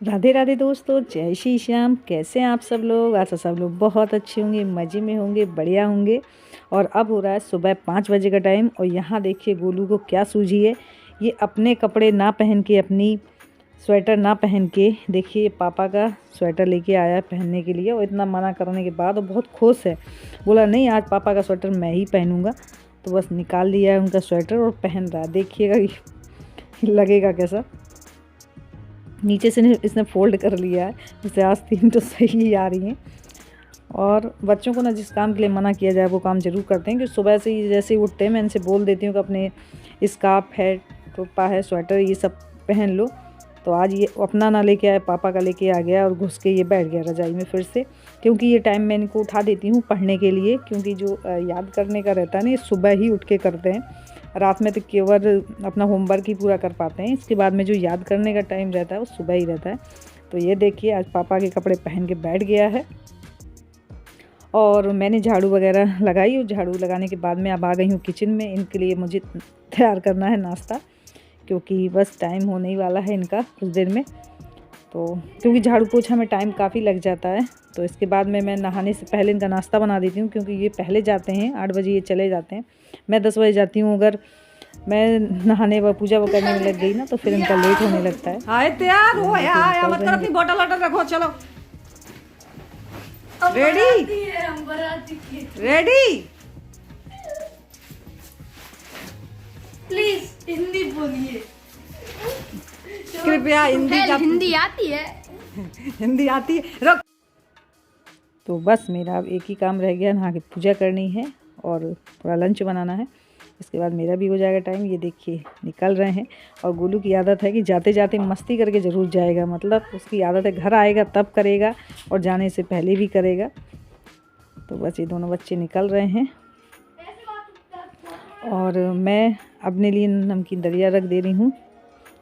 राधे राधे दोस्तों, जय श्री श्याम। कैसे हैं आप सब लोग? आशा सब लोग बहुत अच्छे होंगे, मज़े में होंगे, बढ़िया होंगे। और अब हो रहा है सुबह 5 बजे का टाइम और यहाँ देखिए गोलू को क्या सूझी है। ये अपने कपड़े ना पहन के, अपनी स्वेटर ना पहन के, देखिए पापा का स्वेटर लेके आया है पहनने के लिए। और इतना मना करने के बाद वो बहुत खुश है। बोला नहीं, आज पापा का स्वेटर मैं ही पहनूँगा। तो बस निकाल लिया है उनका स्वेटर और पहन रहा है। देखिएगा लगेगा कैसा। नीचे से इसने फोल्ड कर लिया है, जिससे आस्तीन तो सही आ रही हैं। और बच्चों को ना जिस काम के लिए मना किया जाए वो काम ज़रूर करते हैं। कि सुबह से ही जैसे ही उठते हैं मैं इनसे बोल देती हूँ कि अपने स्कार्फ है, टोपा है, स्वेटर, ये सब पहन लो। तो आज ये अपना ना लेके आया, पापा का लेके आ गया और घुस के ये बैठ गया रजाई में फिर से। क्योंकि ये टाइम मैं इनको उठा देती हूँ पढ़ने के लिए, क्योंकि जो याद करने का रहता है ना, ये सुबह ही उठ के करते हैं। रात में तो केवल अपना होमवर्क ही पूरा कर पाते हैं। इसके बाद में जो याद करने का टाइम रहता है वो सुबह ही रहता है। तो ये देखिए आज पापा के कपड़े पहन के बैठ गया है। और मैंने झाड़ू वगैरह लगाई और झाड़ू लगाने के बाद मैं अब आ गई हूँ किचन में। इनके लिए मुझे तैयार करना है नाश्ता, क्योंकि बस टाइम होने ही वाला है इनका कुछ देर में। तो क्योंकि झाड़ू पोछा में टाइम काफ़ी लग जाता है, तो इसके बाद में मैं नहाने से पहले इनका नाश्ता बना देती हूँ। क्योंकि ये पहले जाते हैं, 8 बजे ये चले जाते हैं, मैं 10 बजे जाती हूँ। अगर मैं नहाने व पूजा वो करने में लग गई ना तो फिर इनका लेट होने लगता है। हाय तैयार हो यार, मत कर, अपनी बोतल वाटर रखो। चलो रेडी रेडी। प्लीज हिंदी बोलिए। कृपया हिंदी आती है। हिंदी आती है, रुक। तो बस मेरा अब एक ही काम रह गया, नहा के पूजा करनी है और थोड़ा लंच बनाना है। इसके बाद मेरा भी हो जाएगा टाइम। ये देखिए निकल रहे हैं। और गोलू की आदत है कि जाते जाते मस्ती करके ज़रूर जाएगा। मतलब उसकी आदत है, घर आएगा तब करेगा और जाने से पहले भी करेगा। तो बस ये दोनों बच्चे निकल रहे हैं और मैं अपने लिए नमकीन दलिया रख दे रही हूँ।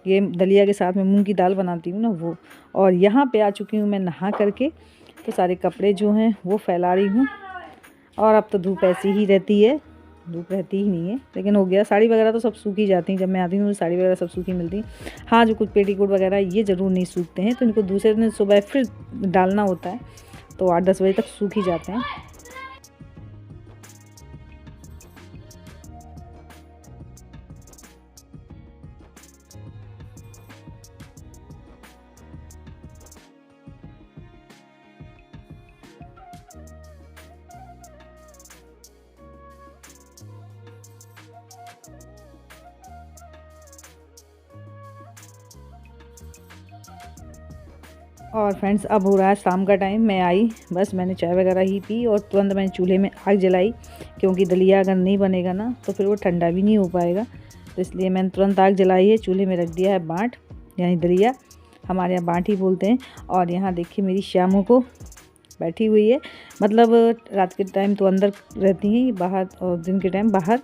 ये दलिया के साथ में मूंग की दाल बनाती हूँ ना, वो। और यहाँ पे आ चुकी हूँ मैं नहा करके। तो सारे कपड़े जो हैं वो फैला रही हूँ। और अब तो धूप ऐसी ही रहती है, धूप रहती ही नहीं है, लेकिन हो गया। साड़ी वगैरह तो सब सूखी जाती हैं, जब मैं आती हूँ तो साड़ी वगैरह सब सूखी मिलती हैं। हाँ, जो कुछ पेटीकोट वगैरह ये ज़रूर नहीं सूखते हैं, तो इनको दूसरे दिन सुबह फिर डालना होता है। तो 8-10 बजे तक सूख ही जाते हैं। और फ्रेंड्स अब हो रहा है शाम का टाइम। मैं आई, बस मैंने चाय वगैरह ही पी और तुरंत मैंने चूल्हे में आग जलाई। क्योंकि दलिया अगर नहीं बनेगा ना तो फिर वो ठंडा भी नहीं हो पाएगा। तो इसलिए मैंने तुरंत आग जलाई है, चूल्हे में रख दिया है बाट, यानी दलिया। हमारे यहाँ बाट ही बोलते हैं। और यहाँ देखिए मेरी श्यामों को बैठी हुई है। मतलब रात के टाइम तो अंदर रहती हैं बाहर, और दिन के टाइम बाहर।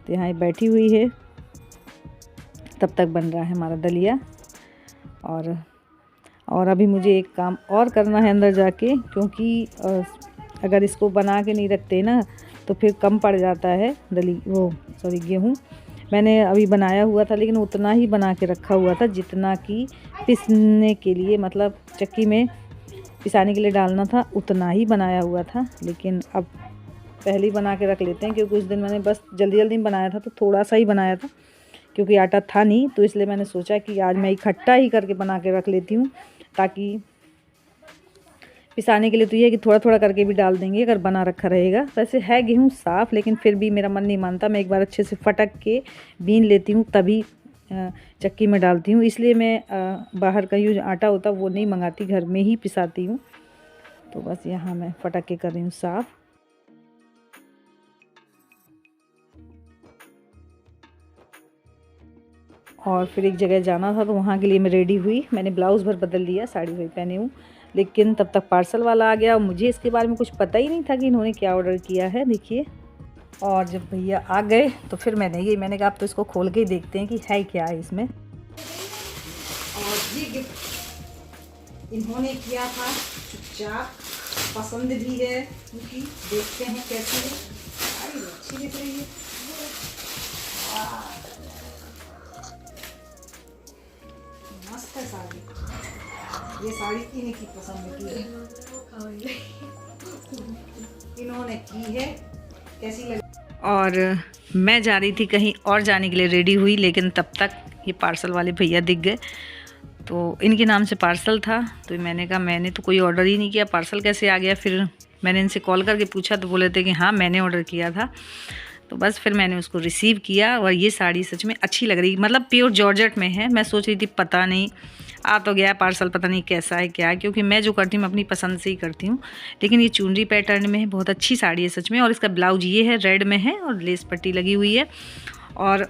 तो यहाँ बैठी हुई है, तब तक बन रहा है हमारा दलिया। और अभी मुझे एक काम और करना है अंदर जाके, क्योंकि अगर इसको बना के नहीं रखते ना तो फिर कम पड़ जाता है गेहूँ। मैंने अभी बनाया हुआ था, लेकिन उतना ही बना के रखा हुआ था जितना कि पिसने के लिए, मतलब चक्की में पिसाने के लिए डालना था, उतना ही बनाया हुआ था। लेकिन अब पहले ही बना के रख लेते हैं, क्योंकि उस दिन मैंने बस जल्दी जल्दी में बनाया था तो थोड़ा सा ही बनाया था, क्योंकि आटा था नहीं। तो इसलिए मैंने सोचा कि आज मैं इकट्ठा ही करके बना के रख लेती हूँ, ताकि पिसाने के लिए तो ये है कि थोड़ा थोड़ा करके भी डाल देंगे अगर बना रखा रहेगा। वैसे है गेहूँ साफ़, लेकिन फिर भी मेरा मन नहीं मानता। मैं एक बार अच्छे से फटक के बीन लेती हूँ, तभी चक्की में डालती हूँ। इसलिए मैं बाहर का जो आटा होता वो नहीं मंगाती, घर में ही पिसाती हूँ। तो बस यहाँ मैं फटक के कर रही हूँ साफ़। और फिर एक जगह जाना था तो वहाँ के लिए मैं रेडी हुई। मैंने ब्लाउज़ भर बदल दिया, साड़ी वही पहनी हूँ। लेकिन तब तक पार्सल वाला आ गया और मुझे इसके बारे में कुछ पता ही नहीं था कि इन्होंने क्या ऑर्डर किया है। देखिए, और जब भैया आ गए तो फिर मैंने कहा अब तो इसको खोल के ही देखते हैं कि है क्या है इसमें। और ये गिफ्ट इन्होंने किया था चुपचाप, पसंद भी है क्योंकि देखते हैं कैसी है। साड़ी अच्छी दिख रही है। मस्त है साड़ी। ये साड़ी इन्हीं की पसंद की है, इन्होंने की है। कैसी लगी? और मैं जा रही थी कहीं और जाने के लिए रेडी हुई, लेकिन तब तक ये पार्सल वाले भैया दिख गए। तो इनके नाम से पार्सल था, तो मैंने कहा मैंने तो कोई ऑर्डर ही नहीं किया, पार्सल कैसे आ गया। फिर मैंने इनसे कॉल करके पूछा तो बोले थे कि हाँ मैंने ऑर्डर किया था। तो बस फिर मैंने उसको रिसीव किया। और ये साड़ी सच में अच्छी लग रही, मतलब प्योर जॉर्जेट में है। मैं सोच रही थी पता नहीं आ तो गया पार्सल, पता नहीं कैसा है क्या है, क्योंकि मैं जो करती हूँ अपनी पसंद से ही करती हूँ। लेकिन ये चुनरी पैटर्न में है, बहुत अच्छी साड़ी है सच में। और इसका ब्लाउज ये है, रेड में है और लेस पट्टी लगी हुई है। और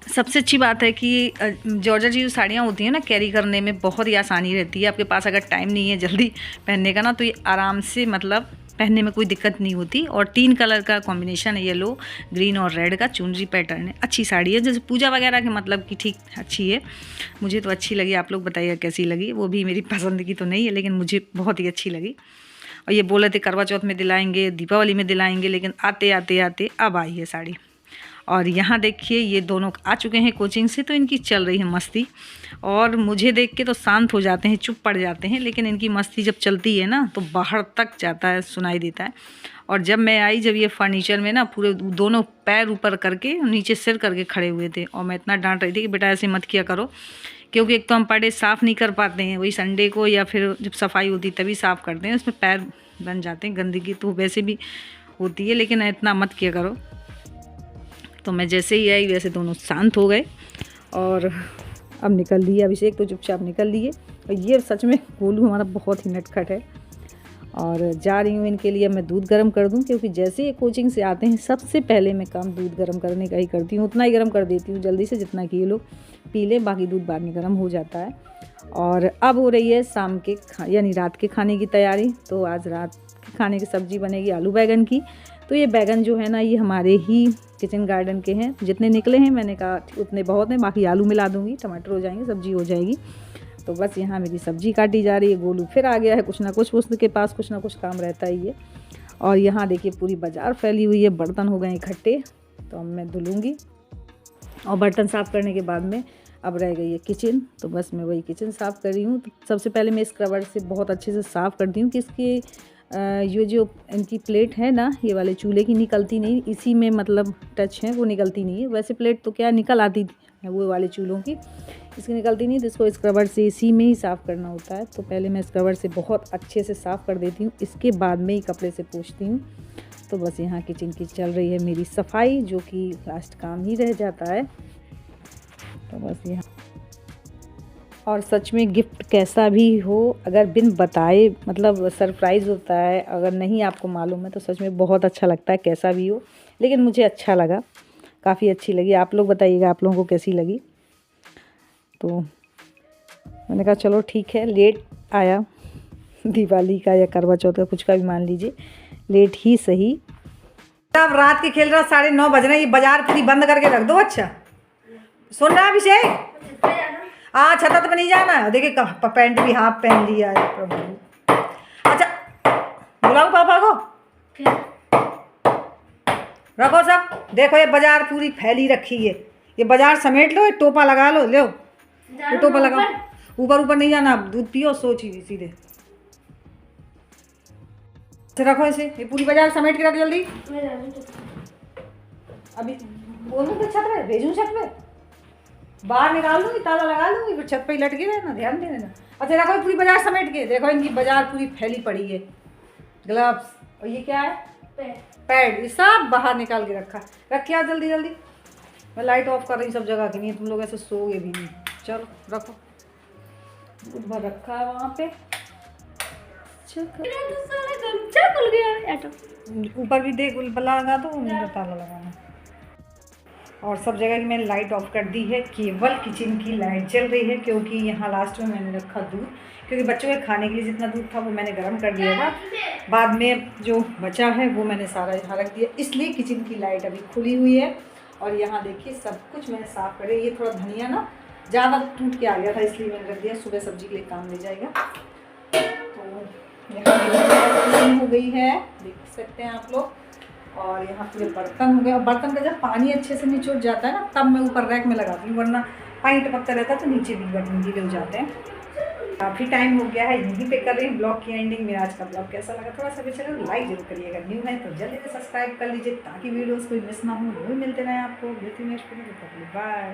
सबसे अच्छी बात है कि जॉर्जेट की जो साड़ियाँ होती हैं ना, कैरी करने में बहुत ही आसानी रहती है। आपके पास अगर टाइम नहीं है जल्दी पहनने का ना, तो ये आराम से मतलब पहनने में कोई दिक्कत नहीं होती। और 3 कलर का कॉम्बिनेशन है, येलो, ग्रीन और रेड का चुनरी पैटर्न है। अच्छी साड़ी है, जैसे पूजा वगैरह के मतलब कि ठीक अच्छी है। मुझे तो अच्छी लगी, आप लोग बताइए कैसी लगी। वो भी मेरी पसंद की तो नहीं है, लेकिन मुझे बहुत ही अच्छी लगी। और ये बोले थे करवा चौथ में दिलाएंगे, दीपावली में दिलाएंगे, लेकिन आते आते आते अब आई है साड़ी। और यहाँ देखिए ये दोनों आ चुके हैं कोचिंग से, तो इनकी चल रही है मस्ती। और मुझे देख के तो शांत हो जाते हैं, चुप पड़ जाते हैं, लेकिन इनकी मस्ती जब चलती है ना तो बाहर तक जाता है, सुनाई देता है। और जब मैं आई, जब ये फर्नीचर में ना पूरे दोनों पैर ऊपर करके नीचे सिर करके खड़े हुए थे। और मैं इतना डांट रही थी कि बेटा ऐसे मत किया करो, क्योंकि एक तो हम पर्दे साफ़ नहीं कर पाते हैं, वही संडे को या फिर जब सफाई होती तभी साफ़ करते हैं, उसमें पैर बन जाते हैं, गंदगी तो वैसे भी होती है, लेकिन इतना मत किया करो। तो मैं जैसे ही आई वैसे दोनों शांत हो गए और अब निकल लिए। अभिषेक तो चुपचाप निकल लिए। और ये सच में गोलू हमारा बहुत ही नटखट है। और जा रही हूँ इनके लिए मैं दूध गर्म कर दूँ, क्योंकि जैसे ये कोचिंग से आते हैं सबसे पहले मैं काम दूध गर्म करने का ही करती हूँ। उतना ही गर्म कर देती हूँ जल्दी से जितना कि ये लोग पी लें, बाकी दूध बाद में गर्म हो जाता है। और अब हो रही है शाम के यानी रात के खाने की तैयारी। तो आज रात के खाने की सब्ज़ी बनेगी आलू बैगन की। तो ये बैगन जो है ना, ये हमारे ही किचन गार्डन के हैं, जितने निकले हैं मैंने कहा उतने बहुत हैं, बाकी आलू मिला दूँगी, टमाटर हो जाएंगे, सब्जी हो जाएगी। तो बस यहाँ मेरी सब्जी काटी जा रही है। गोलू फिर आ गया है, कुछ ना कुछ उसके पास कुछ ना कुछ काम रहता ही है। और यहाँ देखिए पूरी बाज़ार फैली हुई है, बर्तन हो गए इकट्ठे, तो अब मैं धुलूँगी। और बर्तन साफ़ करने के बाद में अब रह गई है किचन, तो बस मैं वही किचन साफ़ कर रही हूँ। तो सबसे पहले मैं स्क्रबर से बहुत अच्छे से साफ़ करती हूँ कि इसकी ये जो इनकी प्लेट है ना, ये वाले चूल्हे की निकलती नहीं, इसी में मतलब टच है, वो निकलती नहीं है। वैसे प्लेट तो क्या निकल आती है वो वाले चूल्हों की, इसकी निकलती नहीं, तो इसको स्क्रबर से इसी में ही साफ़ करना होता है। तो पहले मैं स्क्रबर से बहुत अच्छे से साफ़ कर देती हूँ, इसके बाद में ही कपड़े से पोंछती हूँ। तो बस यहाँ किचन की चल रही है मेरी सफाई, जो कि लास्ट काम ही रह जाता है। तो बस यहाँ, और सच में गिफ्ट कैसा भी हो, अगर बिन बताए मतलब सरप्राइज़ होता है, अगर नहीं आपको मालूम है तो सच में बहुत अच्छा लगता है, कैसा भी हो। लेकिन मुझे अच्छा लगा, काफ़ी अच्छी लगी। आप लोग बताइएगा आप लोगों को कैसी लगी। तो मैंने कहा चलो ठीक है, लेट आया, दिवाली का या करवा चौथ का कुछ का भी मान लीजिए, लेट ही सही। अब रात के खेल रहा, 9:30 बज रहे हैं, ये बाजार पूरी बंद करके रख दो। अच्छा सुन रहा अभिषेक? हाँ, छता तो नहीं जाना है। देखिए पैंट भी हाफ पहन लिया है प्रभु। अच्छा बुलाऊं पापा को? रखो सब, देखो ये बाजार पूरी फैली रखी है, ये बाजार समेट लो, टोपा लगा लो, ले ये टोपा लगाओ। ऊपर नहीं जाना, दूध पियो, सोच ही सीधे से रखो ऐसे। ये पूरी बाजार समेट के रख जल्दी। अभी बोलूँ तो छत पे भेजूँ, छत पे बाहर निकाल दूँगी, ताला लगा दूँगी, फिर छत पे ही लटके रहना, ध्यान दे देना। अच्छा रखो पूरी बाजार समेट के, देखो इनकी बाजार पूरी फैली पड़ी है। ग्लव्स, और ये क्या है? पैड, ये सब बाहर निकाल के रखा। रखिए जल्दी जल्दी, मैं लाइट ऑफ कर रही हूँ सब जगह की, नहीं तुम लोग ऐसे सोओगे भी नहीं। चलो रखो, दूध भर रखा है वहाँ पे। ऊपर भी देख लगा दो, ताला लगाना। और सब जगह की मैंने लाइट ऑफ कर दी है, केवल किचन की लाइट जल रही है, क्योंकि यहाँ लास्ट में मैंने रखा दूध, क्योंकि बच्चों के खाने के लिए जितना दूध था वो मैंने गर्म कर दिया था, बाद में जो बचा है वो मैंने सारा यहाँ रख दिया, इसलिए किचन की लाइट अभी खुली हुई है। और यहाँ देखिए सब कुछ मैंने साफ़ कर, ये थोड़ा धनिया ना ज़्यादा टूट के आ गया था, इसलिए मैंने रख दिया, सुबह सब्जी के लिए काम ले जाएगा। तो यहाँ हो गई है, देख सकते हैं आप लोग। और यहाँ पूरे बर्तन हो गए, और बर्तन का जब पानी अच्छे से निचोड़ जाता है ना, तब मैं ऊपर रैक में लगाती हूँ, वरना पानी टपकता रहता है तो नीचे भी बर्तन गीले हो जाते हैं। काफ़ी टाइम हो गया है, यहीं पे कर रही हूँ ब्लॉग की एंडिंग में। आज का ब्लॉग कैसा लगा थोड़ा सा भी चलो लाइक जरूर करिएगा, न्यू है तो जल्दी से सब्सक्राइब कर लीजिए ताकि वीडियोस कोई मिस ना हो। वही मिलते रहे आपको। बाय।